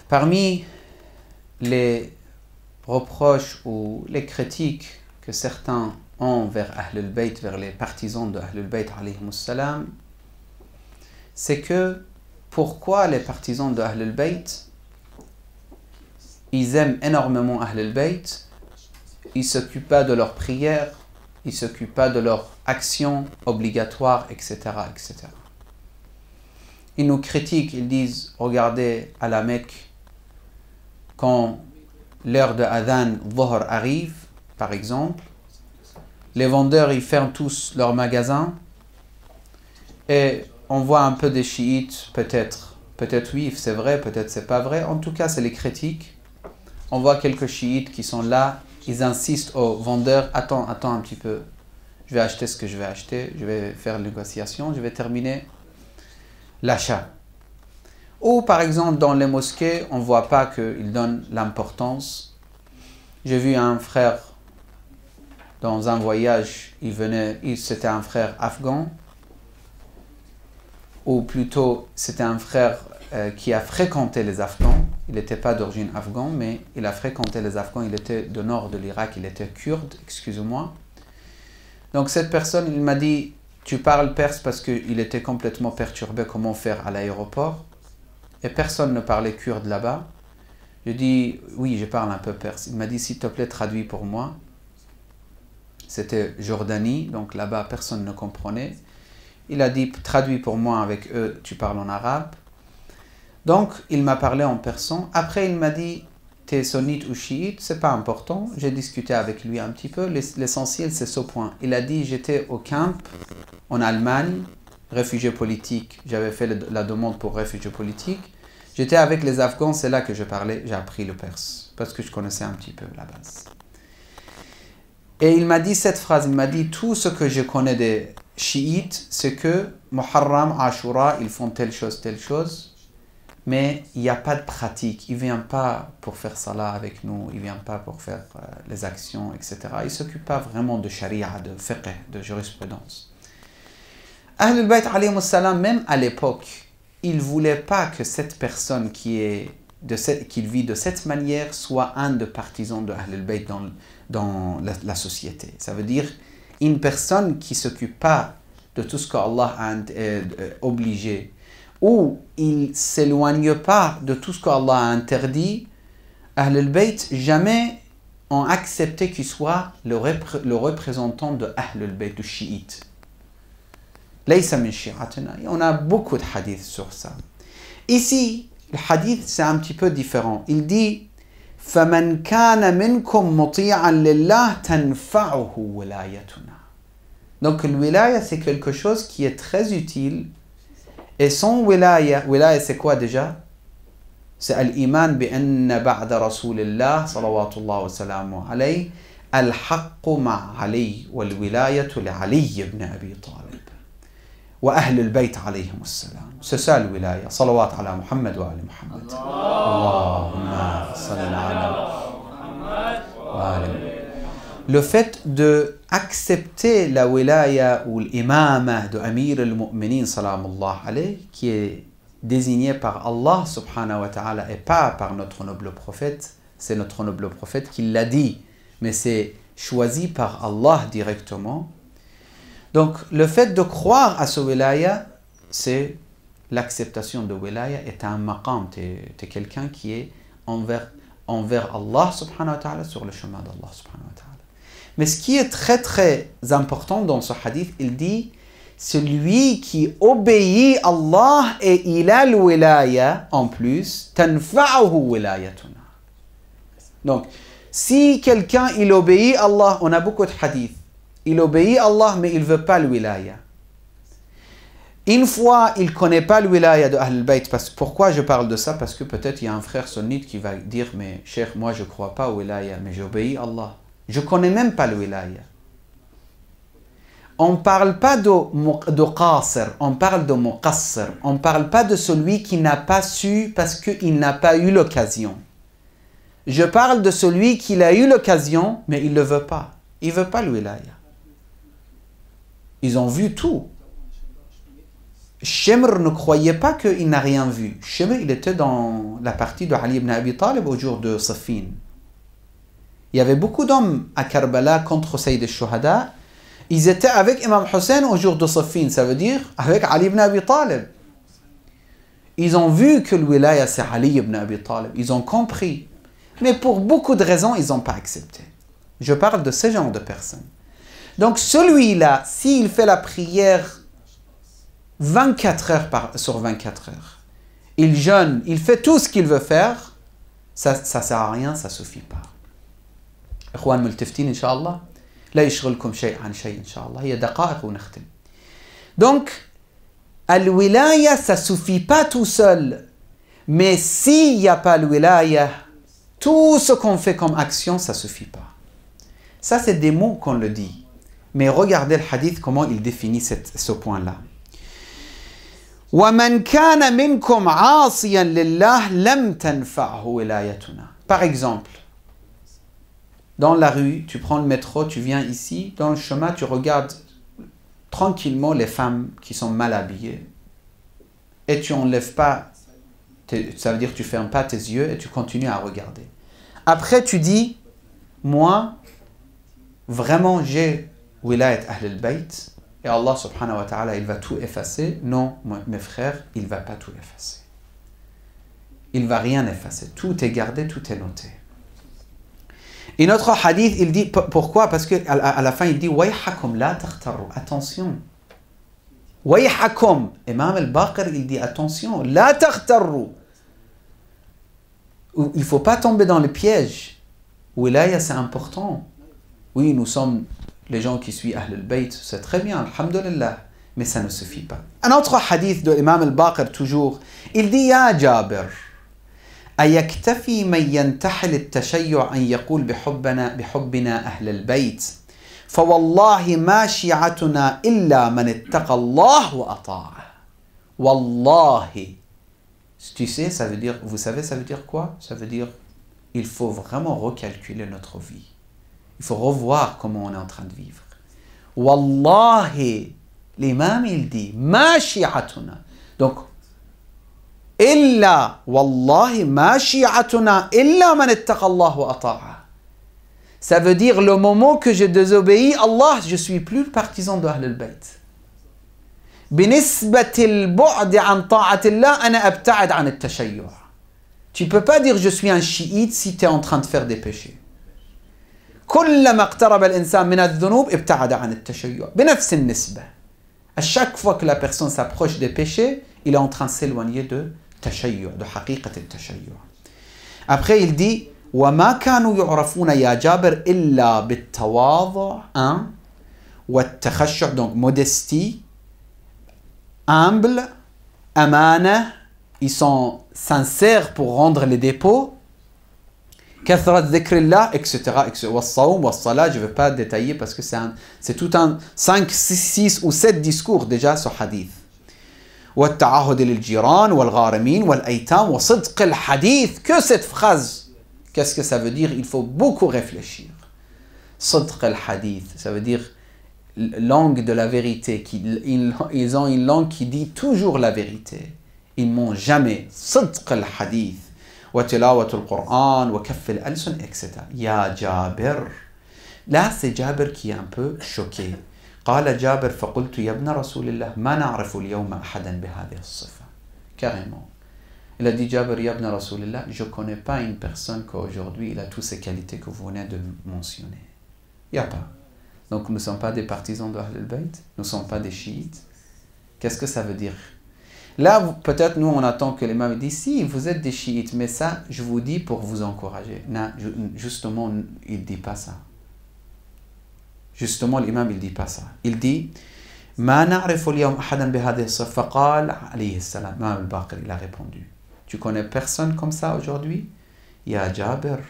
Parmi les reproches ou les critiques que certains ont vers Ahlul Bayt, vers les partisans de Ahlul Bayt alayhimus salam, c'est que pourquoi les partisans de Ahlul Bayt, ils aiment énormément Ahlul Bayt, ils ne s'occupent pas de leurs prières, ils ne s'occupent pas de leurs actions obligatoires, etc., etc. Ils nous critiquent, ils disent, regardez à la Mecque, quand l'heure de Adhan Dhuhr arrive, par exemple, les vendeurs, ils ferment tous leurs magasins et on voit un peu des chiites, peut-être oui, c'est vrai, peut-être c'est pas vrai, en tout cas c'est les critiques. On voit quelques chiites qui sont là, ils insistent aux vendeurs, attends un petit peu, je vais acheter ce que je vais acheter, je vais faire la négociation, je vais terminer l'achat. Ou par exemple dans les mosquées, on ne voit pas qu'ils donnent l'importance. J'ai vu un frère dans un voyage, c'était un frère afghan, ou plutôt c'était un frère qui a fréquenté les Afghans. Il n'était pas d'origine afghane, mais il a fréquenté les Afghans, il était du nord de l'Irak, il était kurde, excusez-moi. Donc cette personne, il m'a dit, tu parles perse parce qu'il était complètement perturbé, comment faire à l'aéroport. Et personne ne parlait kurde là-bas. Je dis, oui, je parle un peu perse. Il m'a dit, s'il te plaît, traduis pour moi. C'était Jordanie, donc là-bas, personne ne comprenait. Il a dit, traduis pour moi avec eux, tu parles en arabe. Donc, il m'a parlé en persan. Après, il m'a dit, t'es sunnite ou chiite, c'est pas important. J'ai discuté avec lui un petit peu. L'essentiel, c'est ce point. Il a dit, j'étais au camp en Allemagne, réfugié politique. J'avais fait la demande pour réfugié politique. J'étais avec les Afghans, c'est là que je parlais. J'ai appris le perse, parce que je connaissais un petit peu la base. Et il m'a dit cette phrase, il m'a dit, tout ce que je connais des chiites, c'est que Muharram, Ashura, ils font telle chose, mais il n'y a pas de pratique. Ils ne viennent pas pour faire salat avec nous, ils ne viennent pas pour faire les actions, etc. Ils ne s'occupent pas vraiment de sharia, de fiqh, de jurisprudence. Ahlul Bayt alayhimus salam, même à l'époque, ils ne voulaient pas que cette personne qui vit de cette manière soit un des partisans de Ahlul Bayt dans la société. Ça veut dire une personne qui ne s'occupe pas de tout ce qu'Allah a obligé, ou il ne s'éloigne pas de tout ce qu'Allah a interdit. Ahlul Bayt jamais ont accepté qu'il soit le représentant de Ahlul Bayt, du chiite. Laysa min shi'atina. On a beaucoup de hadiths sur ça. Ici, le hadith c'est un petit peu différent. Il dit فَمَنْ كَانَ مِنْكُمْ مُطِيعًا لِلَّهِ تَنْفَعُهُ وِلَايَتُنَا. Donc le wilaya c'est quelque chose qui est très utile. Et son wilaya c'est quoi déjà? C'est al-iman bi'anna ba'da rasulillah salawatullah wa salamu alayhi al-haqqu ma'ali wal-wilayatu li-Ali ibn Abi Talib wa ahlul bayt alayhimus salam. C'est ça le wilaya. Salawat ala Muhammad wa ali Muhammad. Allahumma salli ala Muhammad wa ali. Le fait d'accepter la wilaya ou l'imama de Amir al-Mu'minin salamullah alayhi, qui est désigné par Allah subhanahu wa ta'ala et pas par notre noble prophète, c'est notre noble prophète qui l'a dit, mais c'est choisi par Allah directement. Donc le fait de croire à ce wilaya, c'est l'acceptation de wilaya est un maqam, tu es quelqu'un qui est envers Allah subhanahu wa ta'ala, sur le chemin d'Allah subhanahu wa ta'ala. Mais ce qui est très très important dans ce hadith, il dit, celui qui obéit à Allah et il a le wilaya en plus, tanfa'uhu wilayatuna. Donc, si quelqu'un il obéit à Allah, on a beaucoup de hadiths, il obéit à Allah mais il ne veut pas le wilaya. Une fois, il ne connaît pas le wilaya de Ahlul Bayt. Pourquoi je parle de ça? Parce que peut-être il y a un frère sunnite qui va dire, mais cheikh, moi je ne crois pas au wilaya, mais j'obéis à Allah. Je ne connais même pas le wilaya. On ne parle pas de qasir, on parle de muqassir. On ne parle pas de celui qui n'a pas su parce qu'il n'a pas eu l'occasion. Je parle de celui qui a eu l'occasion, mais il ne le veut pas. Il ne veut pas le wilaya. Ils ont vu tout. Shimr ne croyait pas qu'il n'a rien vu. Shimr, il était dans la partie de Ali ibn Abi Talib au jour de Saffin. Il y avait beaucoup d'hommes à Karbala contre Sayyid al-Shuhada. Ils étaient avec Imam Hussein au jour de Saffin, ça veut dire avec Ali ibn Abi Talib. Ils ont vu que le wilaya c'est Ali ibn Abi Talib. Ils ont compris. Mais pour beaucoup de raisons, ils n'ont pas accepté. Je parle de ce genre de personnes. Donc celui-là, s'il fait la prière 24 heures sur 24 heures, il jeûne, il fait tout ce qu'il veut faire, ça ne sert à rien, ça ne suffit pas. إخوان ملتفتين إن شاء الله لا يشغلكم شيء عن شيء إن شاء الله هي دقائق ونختم. Donc, al-wilaya, ça ne suffit pas tout seul. Mais s'il n'y a pas al-wilaya, tout ce qu'on fait comme action, ça ne suffit pas. Ça, c'est des mots qu'on le dit. Mais regardez le hadith, comment il définit ce point-là. وَمَنْ كَانَ مِنْكُمْ عَاصِيًا لِلَّهِ لَمْ تَنْفَعْهُ وِلَايَتُنَا. Par exemple, dans la rue, tu prends le métro, tu viens ici, dans le chemin, tu regardes tranquillement les femmes qui sont mal habillées et tu n'enlèves pas, ça veut dire que tu ne fermes pas tes yeux et tu continues à regarder. Après, tu dis, moi, vraiment, j'ai wilayat Ahl al-Bayt et Allah subhanahu wa ta'ala, il va tout effacer. Non, mes frères, il ne va pas tout effacer. Il ne va rien effacer. Tout est gardé, tout est noté. Et notre hadith, il dit, pourquoi? Parce qu'à la fin, il dit, Wayhakum la takhtaru. Attention. Wayhakum. Imam al-Baqir, il dit, attention, la takhtaru. Il ne faut pas tomber dans le piège. Wilaya, c'est important. Oui, nous sommes les gens qui suivent Ahl al-Bayt, c'est très bien, alhamdulillah. Mais ça ne suffit pas. Un autre hadith de Imam al-Baqir, toujours, il dit, Ya Jabir. أيكتفي من ينتحل التشيع أن يقول بحبنا أهل البيت فوالله ما شيعتنا إلا من اتقى الله وأطاعه. والله. Tu sais, ça veut dire, vous savez, ça veut dire quoi? Ça veut dire, il faut vraiment recalculer notre vie. Il faut revoir comment on est en train de vivre. Wallahi, l'imam il dit, ma shi'atuna. Donc, إلا والله ما شيعتنا إلا من اتقى الله وأطاعه. Ça veut dire le moment que je désobéis Allah, je suis plus le partisan de Ahl al-Bayt. بنسبة البعد عن طاعة الله أنا أبتعد عن التشيع. Tu peux pas dire je suis un chiite si tu es en train de faire des péchés. كلما اقترب الإنسان من الذنوب ابتعد عن التشيع بنفس النسبة. À chaque fois que la personne s'approche des péchés, il est en train de s'éloigner de tashayyu', de haqiqat al-tashayyu'. Après, il dit وَمَا كَانُوا يُعْرَفُونَ يَا جابر إِلَّا بِالتَّوَاضُعِ وَالتَّخَشُّعِ. Donc, modestie, humble, amana, ils sont sincères pour rendre les dépôts, كثرة ذكر الله, etc. والصوم والصلاة, je ne vais pas détailler parce que c'est tout un 5, 6 ou 7 discours déjà sur hadith. والتعهد للجيران والغارمين والأيتام وصدق الحديث. Que cette phrase, qu'est-ce que ça veut dire? Il faut beaucoup réfléchir. صدق الحديث, ça veut dire langue de la vérité. Ils ont une langue qui dit toujours la vérité. Ils ne mentent jamais. صدق الحديث وتلاوة القرآن وكف الألسن, etc. يا جابر. Là, c'est Jabir qui est un peu choqué. قال جابر فقلت يا ابن رسول الله ما نعرف اليوم أحدا بهذه الصفة. Carrément. Il a dit Jabir ya ibn Rasulillah, je ne connais pas une personne qu'aujourd'hui il a toutes ces qualités que vous venez de mentionner. Il n'y a pas. Donc nous ne sommes pas des partisans de Ahl al-Bayt, nous ne sommes pas des chiites. Qu'est-ce que ça veut dire? Là, peut-être nous on attend que l'imam dise si vous êtes des chiites, mais ça je vous dis pour vous encourager. Non, justement, il ne dit pas ça. Justement, l'imam, il ne dit pas ça. Il dit ما نعرف اليوم أحدا بهذه الصفة. قال عليه السلام, Imam al-Baqir, il a répondu, tu connais personne comme ça aujourd'hui? يا جابر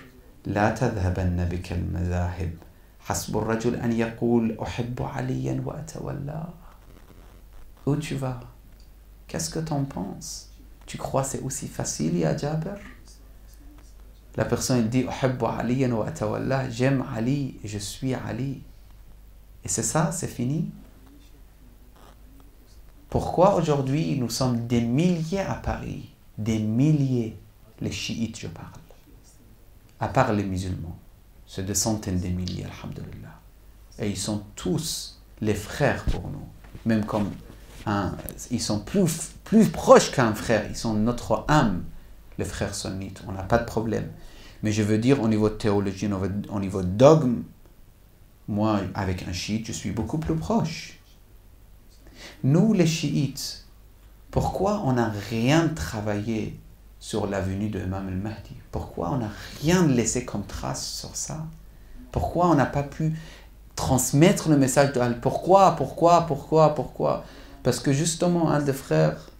لا تذهبن بك المذاهب حسب الرجل أن يقول أحب عليا وأتولى. Où tu vas? Qu'est-ce que tu en penses? Tu crois c'est aussi facile, ya Jabir? La personne il dit أحب عليا وأتولى, j'aime Ali et je suis Ali. Et c'est ça, c'est fini. Pourquoi aujourd'hui nous sommes des milliers à Paris, des milliers, les chiites je parle, à part les musulmans, c'est des centaines de milliers, alhamdoulilah. Et ils sont tous les frères pour nous, même comme ils sont plus proches qu'un frère, ils sont notre âme, les frères sunnites, on n'a pas de problème. Mais je veux dire, au niveau de théologie, au niveau de dogme, moi, avec un chiite, je suis beaucoup plus proche. Nous, les chiites, pourquoi on n'a rien travaillé sur la venue de Imam al-Mahdi? Pourquoi on n'a rien laissé comme trace sur ça? Pourquoi on n'a pas pu transmettre le message de Allah? Pourquoi? Parce que justement, un des frères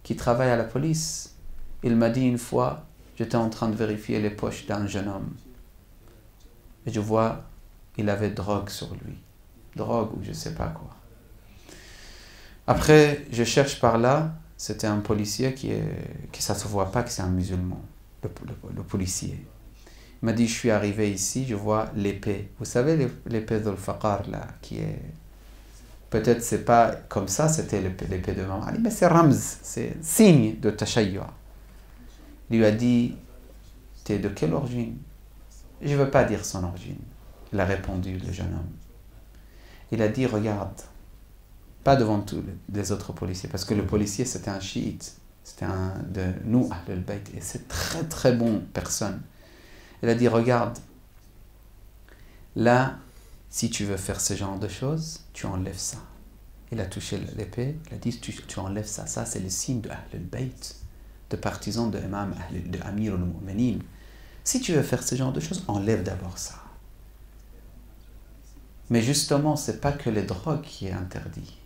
qui travaille à la police, il m'a dit une fois, j'étais en train de vérifier les poches d'un jeune homme. Et je vois, il avait drogue sur lui. Drogue ou je ne sais pas quoi. Après, je cherche par là, c'était un policier qui ça ne se voit pas que c'est un musulman, le policier. Il m'a dit, je suis arrivé ici, je vois l'épée. Vous savez l'épée d'Ul-Faqar là, qui est... Peut-être c'est pas comme ça, c'était l'épée de Imam Ali, mais c'est Ramz, c'est signe de Tashayyu'. Il lui a dit, t'es de quelle origine? Je ne veux pas dire son origine. Il a répondu, le jeune homme. Il a dit, regarde, pas devant tous les autres policiers, parce que le policier c'était un chiite, c'était un de nous, Ahlul Bayt, et c'est très très bon personne. Il a dit, regarde, là, si tu veux faire ce genre de choses, tu enlèves ça. Il a touché l'épée, il a dit, tu enlèves ça. Ça, c'est le signe de Ahlul Bayt, de partisans de Imam, de Amir al-Mu'minin. Si tu veux faire ce genre de choses, enlève d'abord ça. Mais justement, ce n'est pas que les drogues qui est interdit.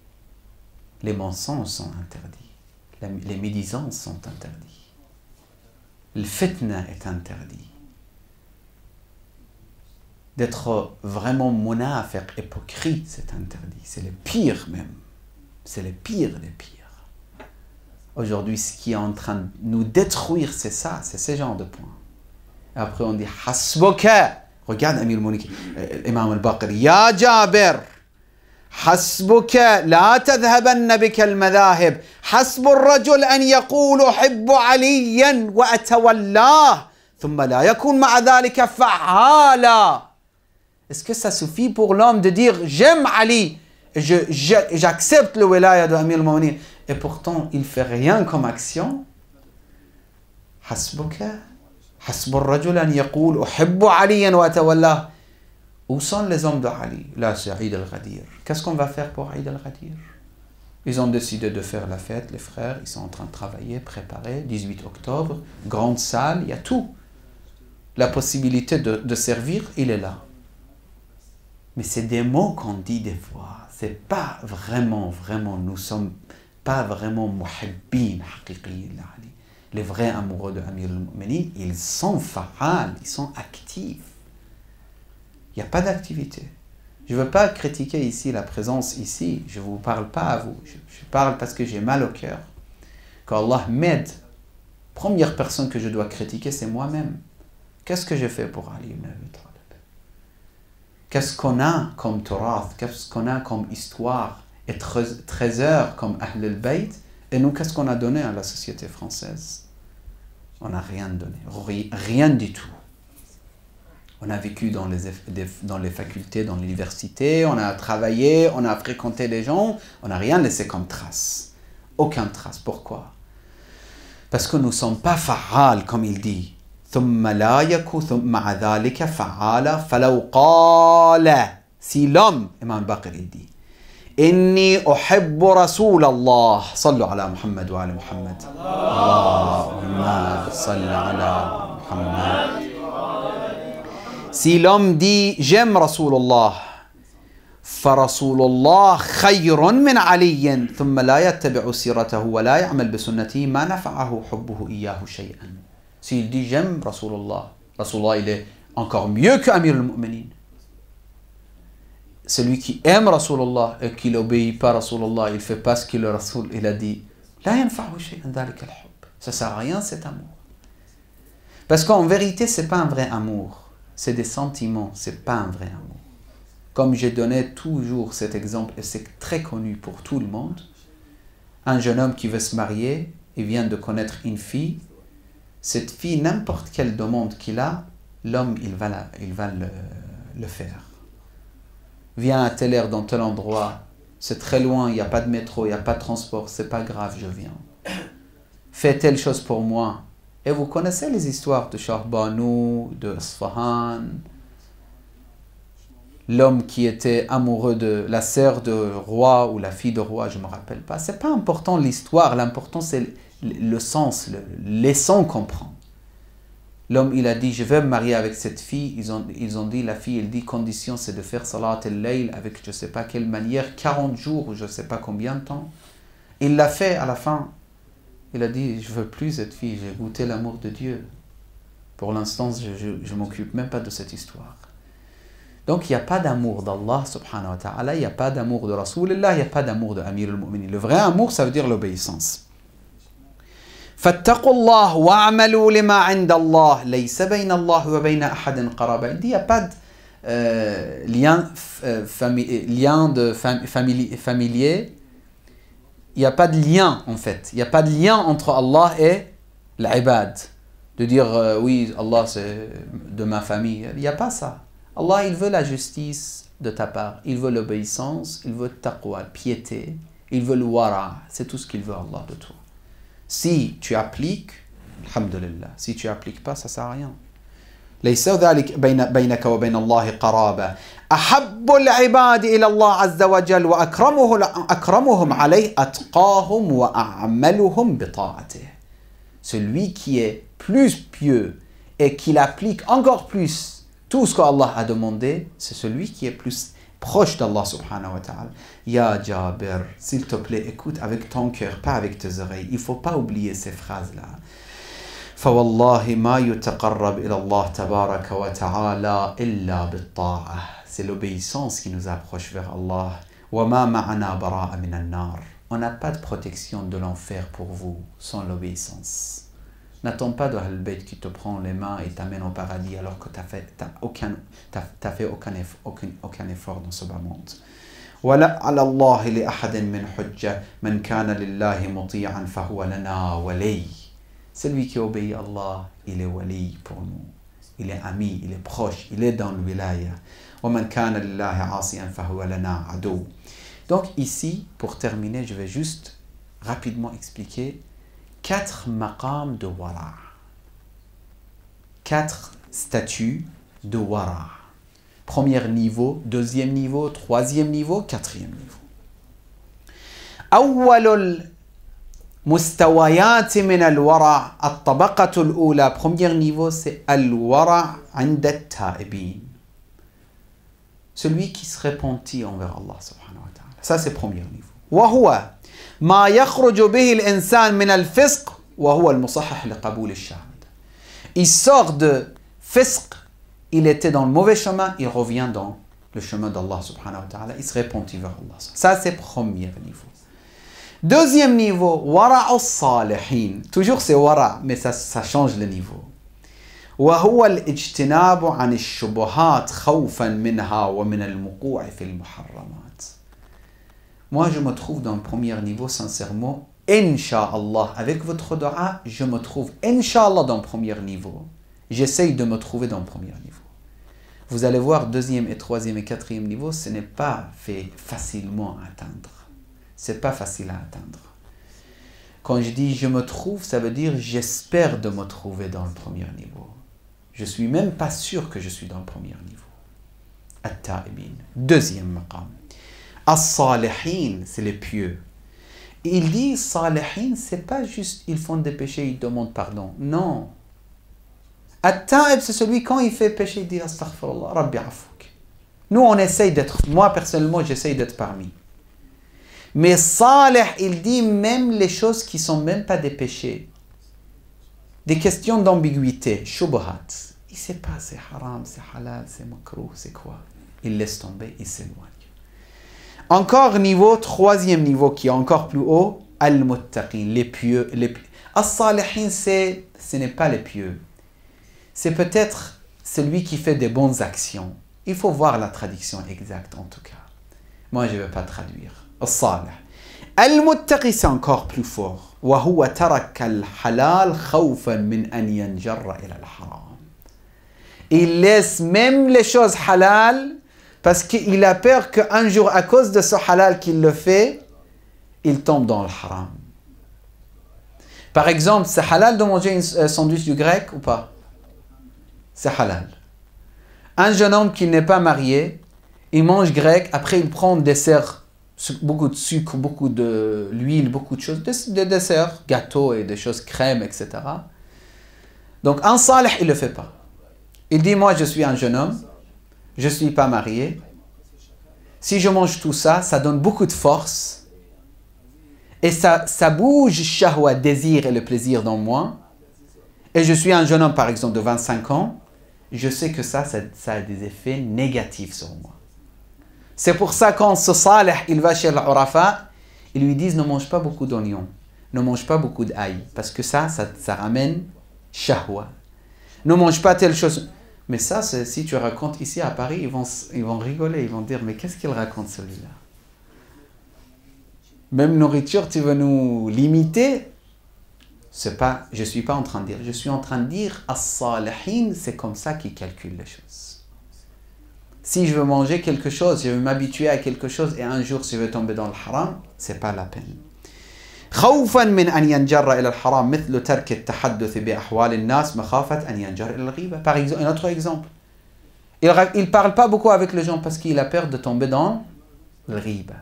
Les mensonges sont interdits. Les médisances sont interdits. Le fitna est interdit. D'être vraiment monafère, hypocrite, c'est interdit. C'est le pire même. C'est le pire des pires. Aujourd'hui, ce qui est en train de nous détruire, c'est ça, c'est ce genre de points. Et après, on dit Hasbuka. Regarde Amir al-Mu'minin, Imam al-Baqir. Ya Jabir, Hasbuka, la tadhhabanna bika al-madahib. Hasbu al-rajul an yaqulu uhibbu aliyan wa atawallah. Thumma la yakun ma'a dhalika fa'ala. Est-ce que ça suffit pour l'homme de dire j'aime Ali, j'accepte le wilaya de Amir al-Mu'minin, et pourtant il ne fait rien comme action? Hasbuka, hasbu ar-rajul an yaqul uhibbu aliyan wa atawallah. Où sont les hommes de Ali? Là, c'est Eid al-Ghadir. Qu'est-ce qu'on va faire pour Eid al-Ghadir? Ils ont décidé de faire la fête, les frères, ils sont en train de travailler, préparer, 18 octobre, grande salle, il y a tout. La possibilité de servir, il est là. Mais c'est des mots qu'on dit des fois. C'est pas vraiment, nous sommes pas vraiment muhibbin, haqiqi, les vrais amoureux de Amir al-Mu'minin, ils sont fa'al, ils sont actifs. Il n'y a pas d'activité. Je ne veux pas critiquer ici la présence ici. Je ne vous parle pas à vous. Je parle parce que j'ai mal au cœur. Qu'Allah m'aide. Première personne que je dois critiquer, c'est moi-même. Qu'est-ce que j'ai fait pour Ali ibn Abi Talib? Qu'est-ce qu'on a comme Turath? Qu'est-ce qu'on a comme histoire et trésor comme Ahl al-Bayt? Et nous, qu'est-ce qu'on a donné à la société française? On n'a rien donné. Rien du tout. On a vécu dans les facultés, dans l'université, on a travaillé, on a fréquenté les gens, on n'a rien laissé comme trace. Aucune trace. Pourquoi? Parce que nous ne sommes pas fa'al, comme il dit. ثم لا يكون مع ذلك فعالا فلو قال si l'homme, Imam Baqir il dit إني أحب رسول الله صلوا على محمد وعلى محمد اللهم صل على محمد. Si l'homme dit j'aime Rasulullah, فرسول الله خير من علي ثم لا يتبع سيرته ولا يعمل بسنته ما نفعه حبه إياه شيئا. S'il dit j'aime Rasulullah, Rasulullah il est encore mieux que Amir al-Mu'minin. Celui qui aime Rasulullah et qui n'obéit pas à Rasulullah, il ne fait pas ce que le Rasul il a dit. لا ينفعه شيئا ذلك الحب. Ça ne sert à rien cet amour. Parce qu'en vérité, ce n'est pas un vrai amour. C'est des sentiments, ce n'est pas un vrai amour. Comme j'ai donné toujours cet exemple, et c'est très connu pour tout le monde, Un jeune homme qui veut se marier, il vient de connaître une fille. Cette fille, n'importe quelle demande qu'il a, l'homme, il va le faire. Viens à telle heure dans tel endroit, c'est très loin, il n'y a pas de métro, il n'y a pas de transport, c'est pas grave, je viens. Fais telle chose pour moi. Et vous connaissez les histoires de Shahbanu, de Isfahan, l'homme qui était amoureux de la sœur de roi ou la fille de roi, je ne me rappelle pas. Ce n'est pas important l'histoire, l'important c'est le sens, les sons qu'on prend. L'homme, il a dit, je vais me marier avec cette fille. Ils ont dit, la fille, elle dit, condition, c'est de faire salat al-layl avec je ne sais pas quelle manière, 40 jours ou je ne sais pas combien de temps. Il l'a fait à la fin. Il a dit, je ne veux plus cette fille, j'ai goûté l'amour de Dieu. Pour l'instant, je ne m'occupe même pas de cette histoire. Donc, il n'y a pas d'amour d'Allah, subhanahu wa ta'ala, il n'y a pas d'amour de Rasulullah, il n'y a pas d'amour de Amir al-Mu'minin. Le vrai amour, ça veut dire l'obéissance. فاتقوا الله واعملوا لما عند الله ليس بين الله وبين أحد قرابة. Il dit, il n'y a pas de lien familier. Il n'y a pas de lien en fait. Il n'y a pas de lien entre Allah et l'ibad. De dire oui, Allah c'est de ma famille. Il n'y a pas ça. Allah, il veut la justice de ta part. Il veut l'obéissance. Il veut taqwa, piété. Il veut le wara. C'est tout ce qu'il veut Allah de toi. Si tu appliques, alhamdulillah. Si tu appliques pas, ça sert à rien. ليس ذلك بينك وبين الله قرابة أحب العباد إلى الله عز وجل وأكرمهم عليه أتقاهم وأعملهم بطاعته. Celui qui est plus pieux et qui applique encore plus tout ce qu'Allah a demandé, c'est celui qui est plus proche d'Allah subhanahu wa ta'ala. Ya Jabir, s'il te plaît, écoute avec ton cœur, pas avec tes oreilles. Il ne faut pas oublier ces phrases-là. فوالله ما يتقرب إلى الله تبارك وتعالى إلا بالطاعة. C'est l'obéissance qui nous approche vers Allah. وما معنا براء من النار. On n'a pas de protection de l'enfer pour vous sans l'obéissance. N'attends pas de Al-Bayt qui te prend les mains et t'amène au paradis alors que tu n'as fait aucun effort dans ce bas monde. ولا على الله لأحد من حجة من كان لله مطيعا فهو لنا ولي. Celui qui obéit à Allah, il est wali pour nous. Il est ami, il est proche, il est dans le wilaya. ومن كان لله عاصيا فهو لنا عدو. Donc ici, pour terminer, je vais juste rapidement expliquer 4 maqams de wara. 4 statuts de wara. Premier niveau, deuxième niveau, troisième niveau, quatrième niveau. أول مستويات من الورع الطبقة الأولى. Premier niveau, c'est الورع عند التائبين. Celui qui se repentit envers Allah subhanahu wa ta'ala. Ça, c'est premier niveau. وهو ما يخرج به الإنسان من الفسق وهو المصحح لقبول الشهادة. Il sort de fisq, il était dans le mauvais chemin, il revient dans le chemin d'Allah subhanahu wa ta'ala, il se repentit vers Allah. Ça, c'est premier niveau. Deuxième niveau, wara al-salihin. Toujours c'est wara, mais ça change le niveau. وهو الاجتناب عن الشبهات خوفا منها ومن الوقوع في المحرمات. Moi, je me trouve dans le premier niveau, sincèrement, Inch'Allah, avec votre dua, je me trouve, Inch'Allah, dans le premier niveau. J'essaye de me trouver dans le premier niveau. Vous allez voir, deuxième et troisième et quatrième niveau, ce n'est pas fait facilement à atteindre. C'est pas facile à atteindre. Quand je dis je me trouve, ça veut dire j'espère de me trouver dans le premier niveau. Je suis même pas sûr que je suis dans le premier niveau. At-Ta'ibin. Deuxième maqam. As-Salihin, c'est les pieux. Il dit Salihin, c'est pas juste ils font des péchés, ils demandent pardon. Non. At-Ta'ib, c'est celui quand il fait péché, il dit Astaghfirullah, Rabbi afouk. Nous, on essaye d'être, moi personnellement, j'essaye d'être parmi. Mais Salih, il dit même les choses qui ne sont même pas des péchés. Des questions d'ambiguïté, shubhat. Il ne sait pas, c'est haram, c'est halal, c'est makruh, c'est quoi. Il laisse tomber, il s'éloigne. Encore niveau, troisième niveau qui est encore plus haut, al-muttaqin, les pieux. As-salihin, ce n'est pas les pieux. C'est peut-être celui qui fait des bonnes actions. Il faut voir la traduction exacte en tout cas. Moi, je ne vais pas traduire. As-salih. Al-muttaqi, c'est encore plus fort. وَهُوَ تَرَكَ الْحَلَالَ خَوْفًا مِنْ أَنْ يَنْجَرَّ إِلَى الْحَرَامِ. Il laisse même les choses halal parce qu'il a peur qu'un jour, à cause de ce halal qu'il le fait, il tombe dans le haram. Par exemple, c'est halal de manger un sandwich du grec ou pas? C'est halal. Un jeune homme qui n'est pas marié, il mange grec, après il prend dessert, beaucoup de sucre, beaucoup d'huile, beaucoup de choses, des desserts, gâteaux et des choses, crème, etc. Donc un salih, il ne le fait pas. Il dit, moi je suis un jeune homme, je ne suis pas marié. Si je mange tout ça, ça donne beaucoup de force. Et ça bouge shahwa, désir et le plaisir dans moi. Et je suis un jeune homme, par exemple, de 25 ans. Je sais que ça a des effets négatifs sur moi. C'est pour ça quand ce salih, il va chez l'Urafa, ils lui disent, ne mange pas beaucoup d'oignons, ne mange pas beaucoup d'ail, parce que ça ramène shahwa. Ne mange pas telle chose. Mais ça, si tu racontes ici à Paris, ils vont rigoler, ils vont dire, mais qu'est-ce qu'il raconte celui-là? Même nourriture, tu veux nous limiter? Je ne suis pas en train de dire. Je suis en train de dire, as-salihin, c'est comme ça qu'ils calculent les choses. Si je veux manger quelque chose, je veux m'habituer à quelque chose, et un jour, si je veux tomber dans le haram, ce n'est pas la peine. خوفا من أن ينجر إلى الحرام مثل ترك التحدث بأحوال الناس مخافة أن ينجر إلى الغيبة. Par exemple, un autre exemple. Il ne parle pas beaucoup avec les gens parce qu'il a peur de tomber dans le riba.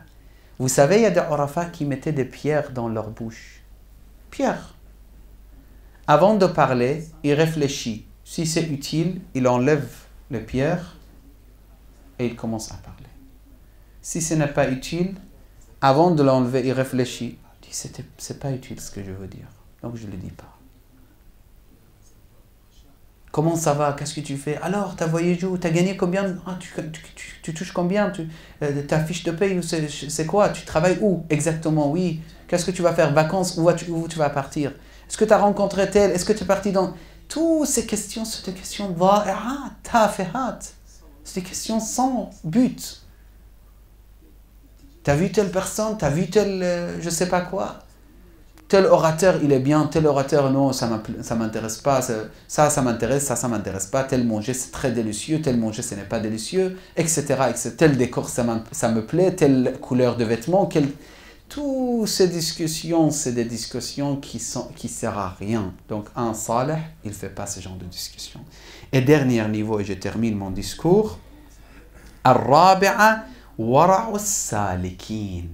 Vous savez, il y a des urafas qui mettaient des pierres dans leur bouche. Pierres. Avant de parler, il réfléchit. Si c'est utile, il enlève les pierres et il commence à parler. Si ce n'est pas utile, avant de l'enlever, il réfléchit. C'est pas utile ce que je veux dire, donc je ne le dis pas. Comment ça va? Qu'est-ce que tu fais? Alors, tu as voyagé où? Tu as gagné combien? Tu touches combien? Ta fiche de paye, c'est quoi? Tu travailles où? Exactement, oui. Qu'est-ce que tu vas faire? Vacances? Où tu vas partir? Est-ce que tu as rencontré tel? Est-ce que tu es parti dans... Toutes ces questions, c'est des questions dha'i'at, tafihat. C'est des questions sans but. Tu as vu telle personne, tu as vu tel, je sais pas quoi. Tel orateur, il est bien, tel orateur, non, ça m'intéresse pas. Ça m'intéresse, ça m'intéresse pas. Tel manger, c'est très délicieux, tel manger, ce n'est pas délicieux, etc., etc. Tel décor, ça me plaît, telle couleur de vêtements. Toutes ces discussions, c'est des discussions qui servent à rien. Donc, un salih, il ne fait pas ce genre de discussion. Et dernier niveau, et je termine mon discours. Ar-rabi'a wara'u salikin.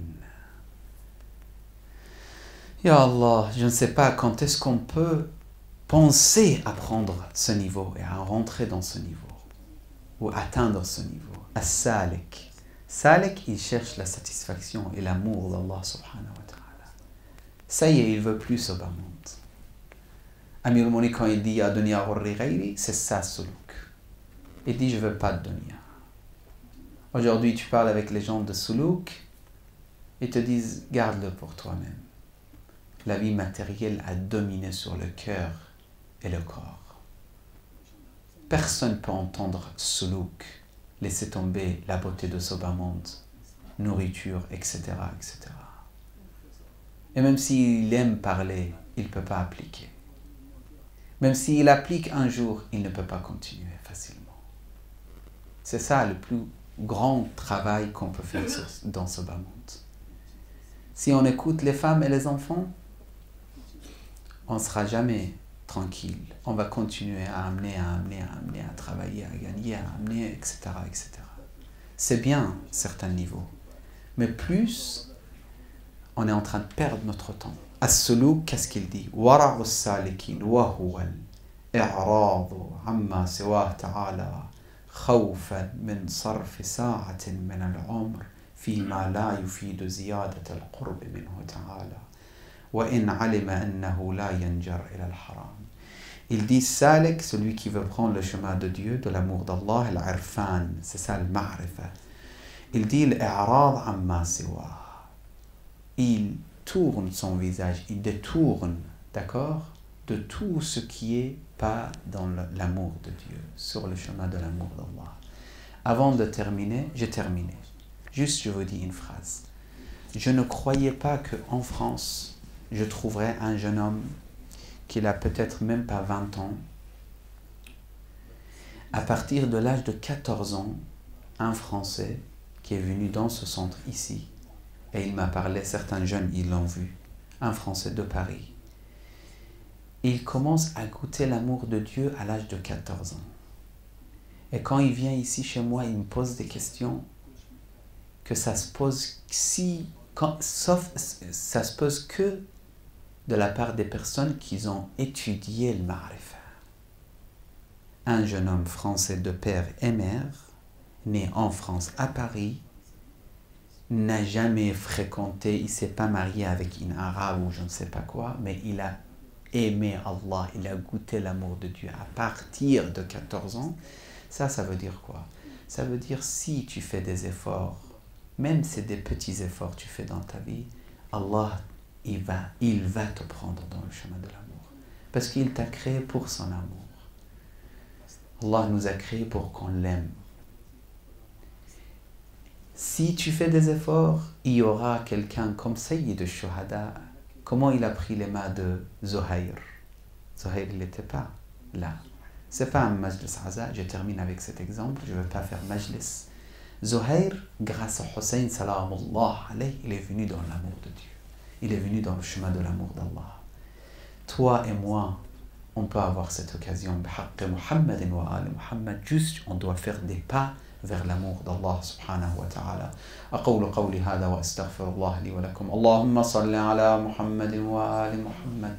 Ya Allah, je ne sais pas quand est-ce qu'on peut penser à prendre ce niveau et à rentrer dans ce niveau ou atteindre ce niveau. As-salik. Salik, il cherche la satisfaction et l'amour d'Allah subhanahu wa ta'ala. Ça y est, il veut plus ce bas monde. Amir al-Muni, quand il dit « Ya dunya ghurri ghayri », c'est ça, suluk. Il dit « Je veux pas de dunya ». Aujourd'hui, tu parles avec les gens de suluk, ils te disent « Garde-le pour toi-même ». La vie matérielle a dominé sur le cœur et le corps. Personne ne peut entendre suluk, laisser tomber la beauté de ce bas monde, nourriture, etc., etc. Et même s'il aime parler, il ne peut pas appliquer. Même s'il applique un jour, il ne peut pas continuer facilement. C'est ça le plus grand travail qu'on peut faire dans ce bas monde. Si on écoute les femmes et les enfants, on ne sera jamais tranquille. On va continuer à amener, à travailler, à gagner, à amener, etc., etc. C'est bien, certains niveaux. Mais plus, on est en train de perdre notre temps. As-suluk, qu'est-ce qu'il dit? Wara'u salikin wa huwa al-i'radu amma siwah ta'ala khawfan min sarf sa'atin min al-umr fima la yufidu ziyadat al-qurb minhu ta'ala. Il dit salik, celui qui veut prendre le chemin de Dieu, de l'amour d'Allah, l'irfan, c'est ça le ma'rifa. Il dit l'i'rad amma siwa. Il tourne son visage, il détourne, d'accord, de tout ce qui est pas dans l'amour de Dieu, sur le chemin de l'amour d'Allah. Avant de terminer, j'ai terminé. Juste, je vous dis une phrase. Je ne croyais pas qu'en France, je trouverais un jeune homme qui a peut-être même pas 20 ans. À partir de l'âge de 14 ans, un Français qui est venu dans ce centre ici, et il m'a parlé, certains jeunes, ils l'ont vu, un Français de Paris. Il commence à goûter l'amour de Dieu à l'âge de 14 ans. Et quand il vient ici chez moi, il me pose des questions que ça se pose ça se pose que de la part des personnes qui ont étudié le ma'rifa. Un jeune homme français de père et mère, né en France à Paris, n'a jamais fréquenté, il ne s'est pas marié avec une arabe ou je ne sais pas quoi, mais il a aimé Allah, il a goûté l'amour de Dieu à partir de 14 ans. Ça veut dire quoi? Ça veut dire si tu fais des efforts, même si c'est des petits efforts que tu fais dans ta vie, Allah, il va te prendre dans le chemin de l'amour. Parce qu'il t'a créé pour son amour. Allah nous a créés pour qu'on l'aime. Si tu fais des efforts, il y aura quelqu'un comme Sayyid al-Shuhada. Comment il a pris les mains de Zuhair? Zuhair, il n'était pas là. Ce n'est pas un majlis haza. Je termine avec cet exemple. Je ne veux pas faire majlis. Zuhair, grâce à Hussein, salamullah alayhi, il est venu dans l'amour de Dieu. Il est venu dans le chemin de l'amour d'Allah. Toi et moi, on peut avoir cette occasion. Bihaqqi Muhammadin wa ali Muhammad. Juste, on doit faire des pas vers l'amour d'Allah subhanahu wa ta'ala. أقول قولي هذا وأستغفر الله لي ولكم. اللهم صل على محمد وآل محمد.